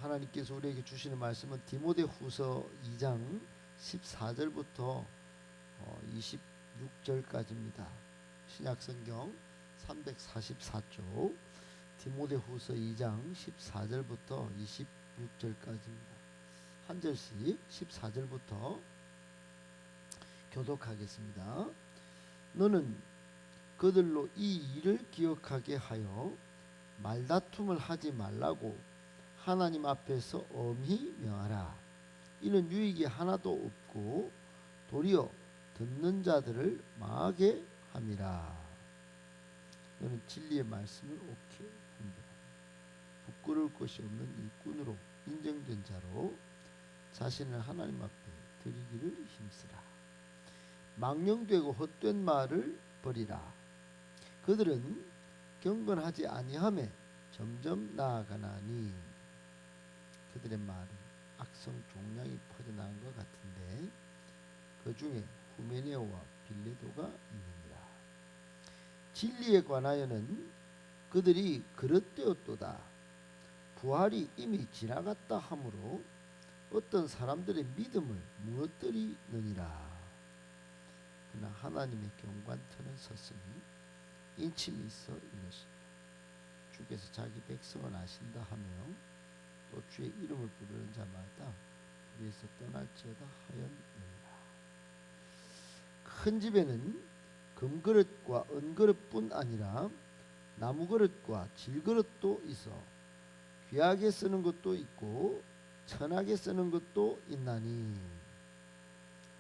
하나님께서 우리에게 주시는 말씀은 디모데후서 2장 14절부터 26절까지입니다. 신약성경 344쪽 디모데후서 2장 14절부터 26절까지입니다. 한 절씩 14절부터 교독하겠습니다. 너는 그들로 이 일을 기억하게 하여 말다툼을 하지 말라고 하나님 앞에서 엄히 명하라. 이는 유익이 하나도 없고 도리어 듣는 자들을 망하게 함이라. 너는 진리의 말씀을 옳게 분별하라. 부끄러울 것이 없는 일꾼으로 인정된 자로 자신을 하나님 앞에 드리기를 힘쓰라. 망령되고 헛된 말을 버리라. 그들은 경건하지 아니함에 점점 나아가나니 그들의 말은 악성 종양이 퍼져나간 것 같은데 그 중에 후메네오와 빌레도가 있느니라. 진리에 관하여는 그들이 그릇되었도다. 부활이 이미 지나갔다 하므로 어떤 사람들의 믿음을 무너뜨리느니라. 그러나 하나님의 경관터는 섰으니 인침이 있어 이것이니라. 주께서 자기 백성을 아신다 하며 또 주의 이름을 부르는 자마다 불에서 떠날지어다 하였느니라. 큰 집에는 금그릇과 은그릇뿐 아니라 나무그릇과 질그릇도 있어 귀하게 쓰는 것도 있고 천하게 쓰는 것도 있나니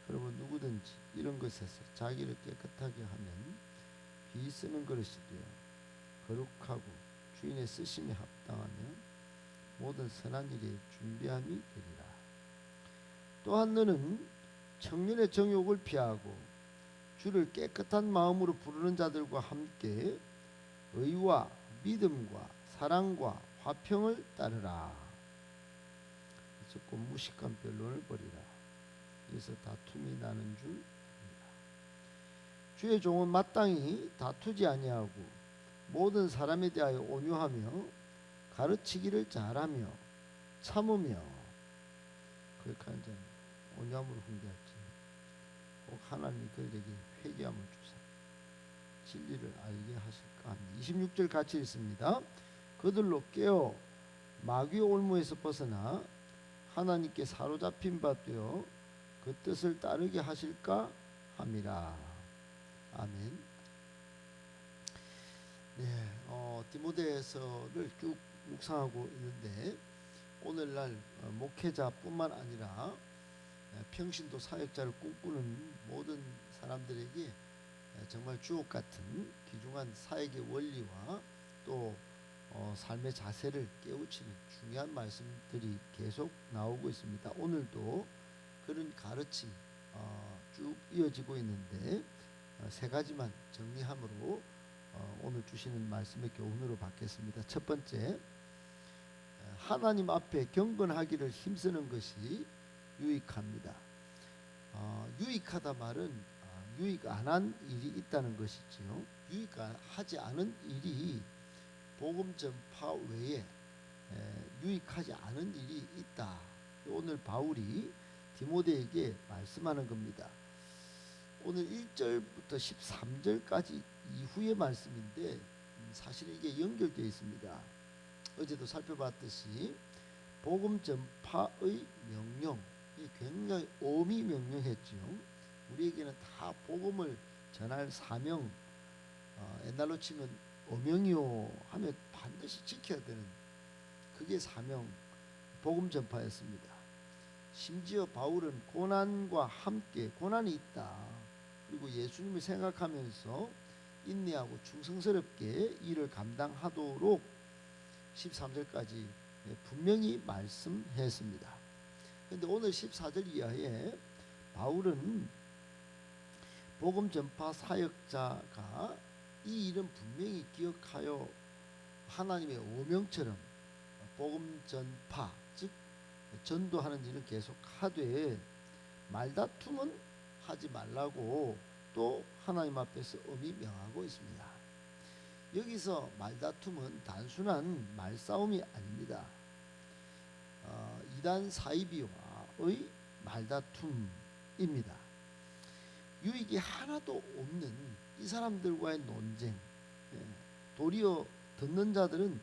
그러면 누구든지 이런 것에서 자기를 깨끗하게 하면 비 쓰는 그릇이 되어 거룩하고 주인의 쓰심에 합당하며 모든 선한 일에 준비함이 되리라. 또한 너는 청년의 정욕을 피하고 주를 깨끗한 마음으로 부르는 자들과 함께 의와 믿음과 사랑과 화평을 따르라. 적고 무식한 변론을 버리라. 여기서 다툼이 나는 줄 알라. 주의 종은 마땅히 다투지 아니하고 모든 사람에 대하여 온유하며 가르치기를 잘하며 참으며 그렇게 하는 자는 온유함으로 훈계할지 꼭 하나님이 그들에게 회개함을 주사 진리를 알게 하실까 합니다. 26절 같이 읽습니다. 그들로 깨어 마귀의 올무에서 벗어나 하나님께 사로잡힌 바 되어 그 뜻을 따르게 하실까 함이라. 아멘. 네, 디모데서를 쭉 묵상하고 있는데 오늘날 목회자뿐만 아니라 평신도 사역자를 꿈꾸는 모든 사람들에게 정말 주옥 같은 귀중한 사역의 원리와 또 삶의 자세를 깨우치는 중요한 말씀들이 계속 나오고 있습니다. 오늘도 그런 가르침 쭉 이어지고 있는데 세 가지만 정리함으로 오늘 주시는 말씀의 교훈으로 받겠습니다. 첫 번째, 하나님 앞에 경건하기를 힘쓰는 것이 유익합니다. 유익하다 말은 유익 안 한 일이 있다는 것이지요. 유익하지 않은 일이 복음 전파 외에 유익하지 않은 일이 있다. 오늘 바울이 디모데에게 말씀하는 겁니다. 오늘 1절부터 13절까지 이후의 말씀인데 사실 이게 연결되어 있습니다. 어제도 살펴봤듯이 복음 전파의 명령, 굉장히 엄히 명령했죠. 우리에게는 다 복음을 전할 사명, 옛날로 치면 어명이요 하며 반드시 지켜야 되는 그게 사명, 복음 전파였습니다. 심지어 바울은 고난과 함께 고난이 있다. 그리고 예수님을 생각하면서 인내하고 충성스럽게 일을 감당하도록 13절까지 분명히 말씀했습니다. 그런데 오늘 14절 이하에 바울은 복음 전파 사역자가 이 일은 분명히 기억하여 하나님의 오명처럼 복음 전파 즉 전도하는 일은 계속 하되 말다툼은 하지 말라고 또 하나님 앞에서 엄히 명하고 있습니다. 여기서 말다툼은 단순한 말싸움이 아닙니다. 이단 사이비와의 말다툼입니다. 유익이 하나도 없는 이 사람들과의 논쟁, 도리어 듣는 자들은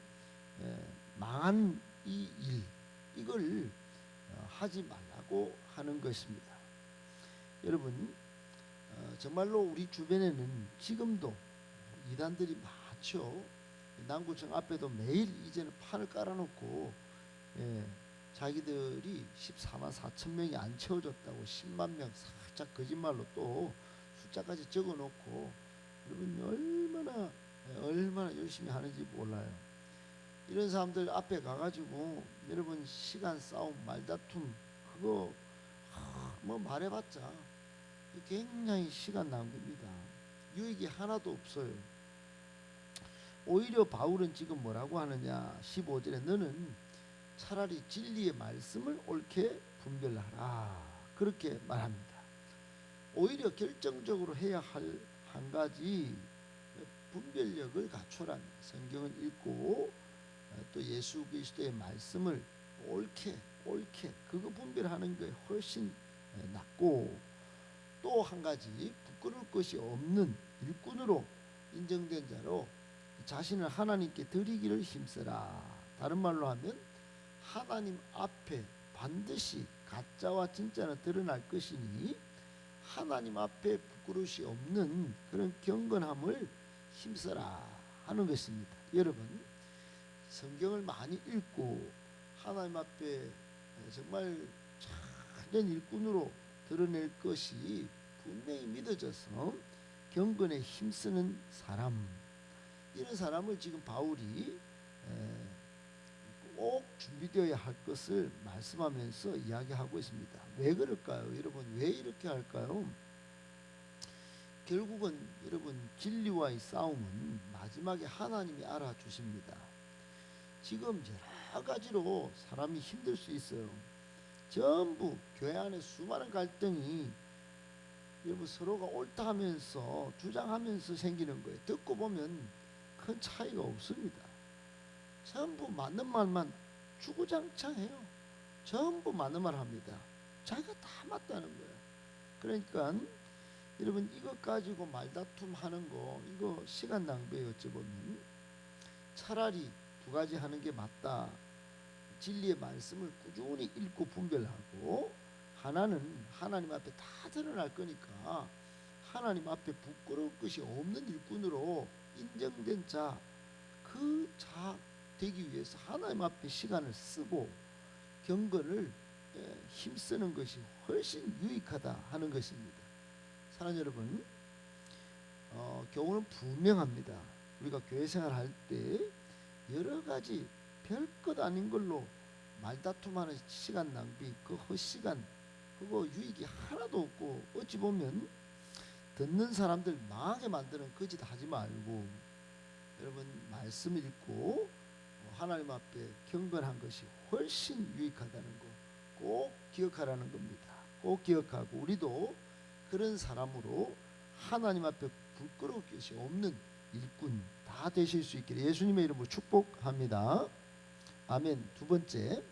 망한 이 일, 이걸 하지 말라고 하는 것입니다. 여러분, 정말로 우리 주변에는 지금도 이단들이 많죠. 남구청 앞에도 매일 이제는 판을 깔아놓고 자기들이 14만 4천 명이 안 채워졌다고 10만 명 살짝 거짓말로 또 숫자까지 적어놓고, 여러분 얼마나 열심히 하는지 몰라요. 이런 사람들 앞에 가가지고 여러분 시간 싸움, 말다툼, 그거 뭐 말해봤자 굉장히 시간 낭비입니다. 유익이 하나도 없어요. 오히려 바울은 지금 뭐라고 하느냐, 15절에 너는 차라리 진리의 말씀을 옳게 분별하라, 그렇게 말합니다. 오히려 결정적으로 해야 할 한 가지, 분별력을 갖추라는, 성경을 읽고 또 예수 그리스도의 말씀을 옳게 그거 분별하는 게 훨씬 낫고, 또 한 가지, 부끄러울 것이 없는 일꾼으로 인정된 자로 자신을 하나님께 드리기를 힘쓰라. 다른 말로 하면 하나님 앞에 반드시 가짜와 진짜는 드러날 것이니 하나님 앞에 부끄러움이 없는 그런 경건함을 힘써라 하는 것입니다. 여러분, 성경을 많이 읽고 하나님 앞에 정말 참된 일꾼으로 드러낼 것이 분명히 믿어져서 경건에 힘쓰는 사람, 이런 사람을 지금 바울이 꼭 준비되어야 할 것을 말씀하면서 이야기하고 있습니다. 왜 그럴까요? 여러분, 왜 이렇게 할까요? 결국은 여러분, 진리와의 싸움은 마지막에 하나님이 알아주십니다. 지금 여러 가지로 사람이 힘들 수 있어요. 전부 교회 안에 수많은 갈등이 여러분 서로가 옳다 하면서 주장하면서 생기는 거예요. 듣고 보면 큰 차이가 없습니다. 전부 맞는 말만 주구장창해요. 전부 맞는 말 합니다. 자기가 다 맞다는 거예요. 그러니까 여러분, 이것 가지고 말다툼 하는 거, 이거 시간 낭비예요. 어찌 보면 차라리 두 가지 하는 게 맞다. 진리의 말씀을 꾸준히 읽고 분별하고, 하나는 하나님 앞에 다 드러날 거니까 하나님 앞에 부끄러울 것이 없는 일꾼으로 인정된 자, 그 자 되기 위해서 하나님 앞에 시간을 쓰고 경건을 힘쓰는 것이 훨씬 유익하다 하는 것입니다. 사랑하는 여러분, 교훈은 분명합니다. 우리가 교회 생활할 때 여러 가지 별것 아닌 걸로 말다툼하는 시간 낭비, 그 헛시간, 그거 유익이 하나도 없고, 어찌 보면 듣는 사람들 망하게 만드는 거짓 하지 말고, 여러분 말씀 읽고 하나님 앞에 경건한 것이 훨씬 유익하다는 거 꼭 기억하라는 겁니다. 꼭 기억하고 우리도 그런 사람으로 하나님 앞에 부끄러울 것이 없는 일꾼 다 되실 수 있기를 예수님의 이름으로 축복합니다. 아멘. 두 번째,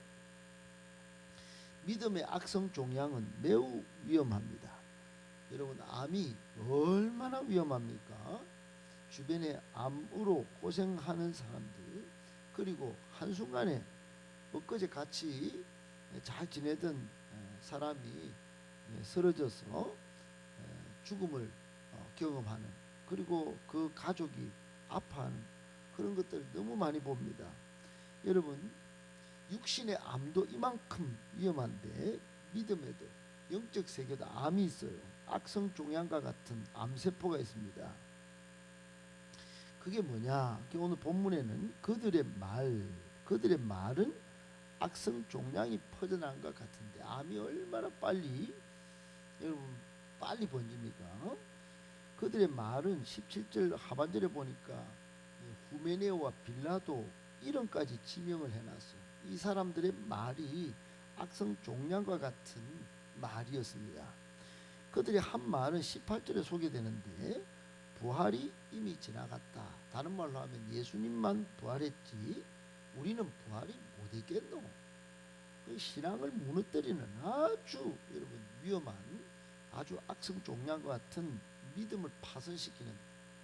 믿음의 악성 종양은 매우 위험합니다. 여러분, 암이 얼마나 위험합니까? 주변에 암으로 고생하는 사람들, 그리고 한순간에 엊그제 같이 잘 지내던 사람이 쓰러져서 죽음을 경험하는, 그리고 그 가족이 아파하는 그런 것들을 너무 많이 봅니다. 여러분, 육신의 암도 이만큼 위험한데 믿음에도, 영적 세계도 암이 있어요. 악성 종양과 같은 암세포가 있습니다. 그게 뭐냐? 오늘 본문에는 그들의 말은 악성 종양이 퍼져나간 것 같은데, 암이 얼마나 빨리 번집니까? 그들의 말은 17절 하반절에 보니까 후메네오와 빌라도 이름까지 지명을 해놨어요. 이 사람들의 말이 악성 종양과 같은 말이었습니다. 그들의 한 말은 18절에 소개되는데, 부활이 이미 지나갔다. 다른 말로 하면 예수님만 부활했지 우리는 부활이 못했겠노. 그 신앙을 무너뜨리는 아주 여러분 위험한 아주 악성종양과 같은 믿음을 파손시키는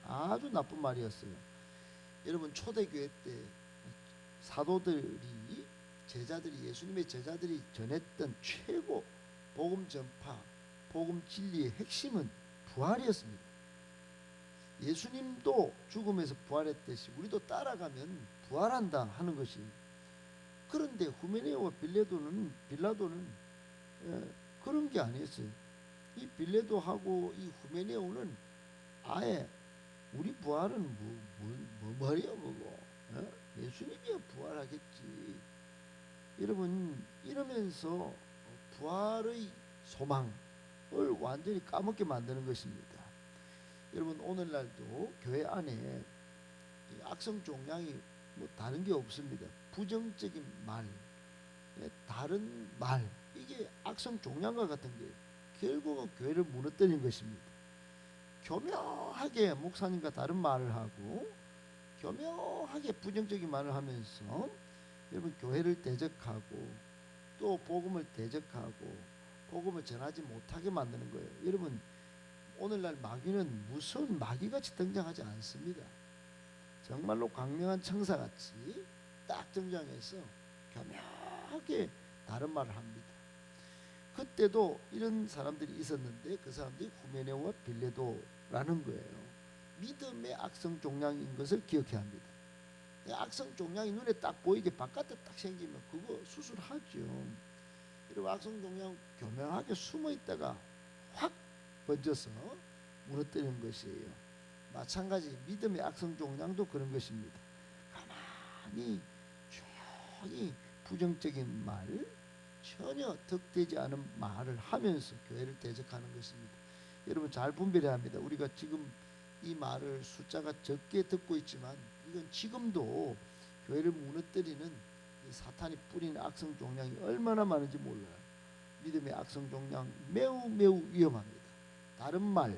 아주 나쁜 말이었어요. 여러분 초대교회 때 사도들이 제자들이 예수님의 제자들이 전했던 최고 복음 전파, 복음 진리의 핵심은 부활이었습니다. 예수님도 죽음에서 부활했듯이 우리도 따라가면 부활한다 하는 것이. 그런데 후메네오와 빌라도는 그런 게 아니었어요. 이 빌라도하고 이 후메네오는 아예 우리 부활은 뭐 말이야 뭐고 예수님이야 부활하겠지. 여러분 이러면서 부활의 소망을 완전히 까먹게 만드는 것입니다. 여러분 오늘날도 교회 안에 악성 종양이 뭐 다른 게 없습니다. 부정적인 말, 다른 말, 이게 악성 종양과 같은 게 결국은 교회를 무너뜨리는 것입니다. 교묘하게 목사님과 다른 말을 하고 교묘하게 부정적인 말을 하면서 여러분 교회를 대적하고 또 복음을 대적하고 복음을 전하지 못하게 만드는 거예요. 여러분 오늘날 마귀는 무서운 마귀같이 등장하지 않습니다. 정말로 광명한 청사같이 딱 등장해서 교묘하게 다른 말을 합니다. 그때도 이런 사람들이 있었는데 그 사람들이 후메네오와 빌레도라는 거예요. 믿음의 악성 종양인 것을 기억해야 합니다. 악성 종양이 눈에 딱 보이게 바깥에 딱 생기면 그거 수술하죠. 이런 악성 종양 교묘하게 숨어 있다가 확 번져서 무너뜨리는 것이에요. 마찬가지 믿음의 악성 종양도 그런 것입니다. 가만히 조용히 부정적인 말, 전혀 득되지 않은 말을 하면서 교회를 대적하는 것입니다. 여러분 잘 분별해야 합니다. 우리가 지금 이 말을 숫자가 적게 듣고 있지만 이건 지금도 교회를 무너뜨리는 이 사탄이 뿌리는 악성 종양이 얼마나 많은지 몰라요. 믿음의 악성 종양 매우 위험합니다. 다른 말,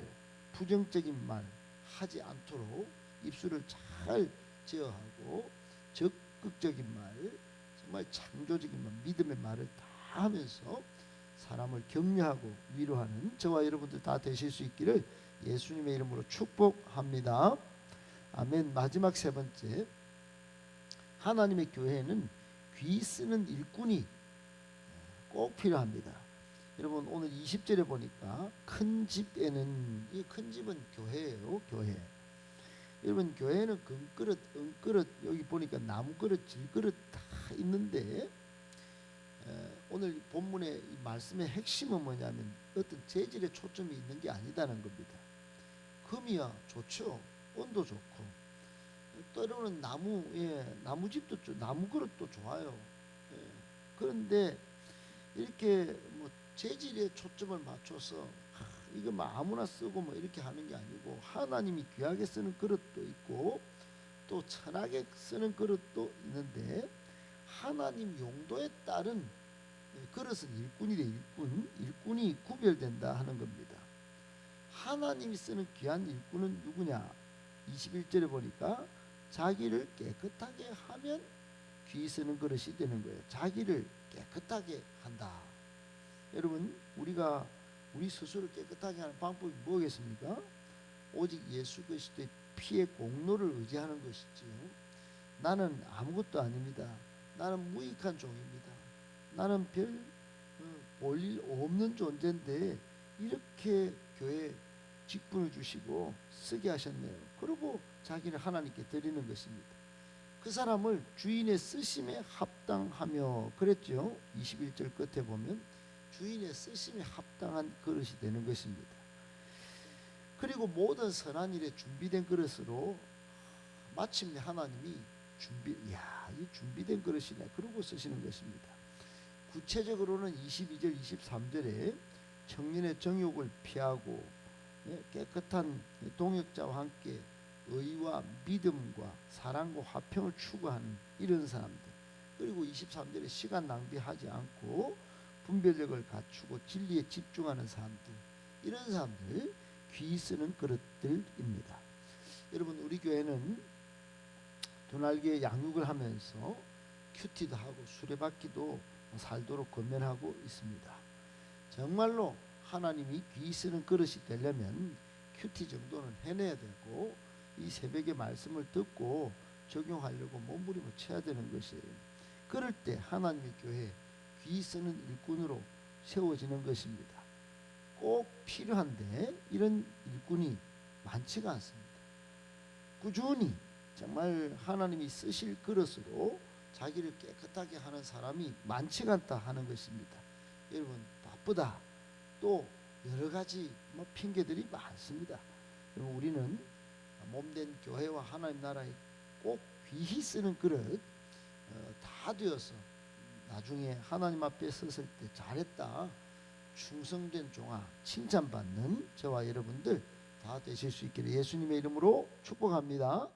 부정적인 말 하지 않도록 입술을 잘 제어하고 적극적인 말, 정말 창조적인 말, 믿음의 말을 다 하면서 사람을 격려하고 위로하는 저와 여러분들 다 되실 수 있기를 예수님의 이름으로 축복합니다. 아멘. 마지막 세 번째, 하나님의 교회에는 귀 쓰는 일꾼이 꼭 필요합니다. 여러분 오늘 20절에 보니까 큰 집에는, 이 큰 집은 교회예요. 교회. 여러분 교회는 금그릇, 은그릇, 여기 보니까 나무그릇, 질그릇 다 있는데 오늘 본문의 이 말씀의 핵심은 뭐냐면 어떤 재질에 초점이 있는 게 아니다는 겁니다. 금이야 좋죠. 온도 좋고 때로는 나무집도 나무그릇도 좋아요. 그런데 이렇게 뭐 재질에 초점을 맞춰서 이거 뭐 아무나 쓰고 뭐 이렇게 하는 게 아니고 하나님이 귀하게 쓰는 그릇도 있고 또 천하게 쓰는 그릇도 있는데 하나님 용도에 따른 그릇은 일꾼이래. 일꾼이 구별된다 하는 겁니다. 하나님이 쓰는 귀한 일꾼은 누구냐? 21절에 보니까 자기를 깨끗하게 하면 귀 쓰는 그릇이 되는 거예요. 자기를 깨끗하게 한다. 여러분 우리가 우리 스스로 깨끗하게 하는 방법이 뭐겠습니까? 오직 예수 그리스도의 피의 공로를 의지하는 것이지요. 나는 아무것도 아닙니다. 나는 무익한 종입니다. 나는 별 볼일 없는 존재인데 이렇게 교회에 직분을 주시고 쓰게 하셨네요. 그리고 자기를 하나님께 드리는 것입니다. 그 사람을 주인의 쓰심에 합당하며 그랬죠. 21절 끝에 보면 주인의 쓰심에 합당한 그릇이 되는 것입니다. 그리고 모든 선한 일에 준비된 그릇으로 마침내 하나님이 이 준비된 그릇이네 그러고 쓰시는 것입니다. 구체적으로는 22절 23절에 청년의 정욕을 피하고 깨끗한 동역자와 함께 의와 믿음과 사랑과 화평을 추구하는 이런 사람들, 그리고 23절에 시간 낭비하지 않고 분별력을 갖추고 진리에 집중하는 사람들, 이런 사람들 귀 쓰는 그릇들입니다. 여러분 우리 교회는 두날개 양육을 하면서 큐티도 하고 수레바퀴도 살도록 권면하고 있습니다. 정말로 하나님이 귀 쓰는 그릇이 되려면 큐티 정도는 해내야 되고 이 새벽의 말씀을 듣고 적용하려고 몸부림을 쳐야 되는 것이에요. 그럴 때 하나님의 교회 귀 쓰는 일꾼으로 세워지는 것입니다. 꼭 필요한데 이런 일꾼이 많지가 않습니다. 꾸준히 정말 하나님이 쓰실 그릇으로 자기를 깨끗하게 하는 사람이 많지가 않다 하는 것입니다. 여러분 바쁘다 또 여러 가지 핑계들이 많습니다. 여러분 우리는 몸된 교회와 하나님 나라에 꼭 귀히 쓰는 그릇 다 되어서 나중에 하나님 앞에 섰을 때 잘했다 충성된 종아 칭찬받는 저와 여러분들 다 되실 수 있기를 예수님의 이름으로 축복합니다.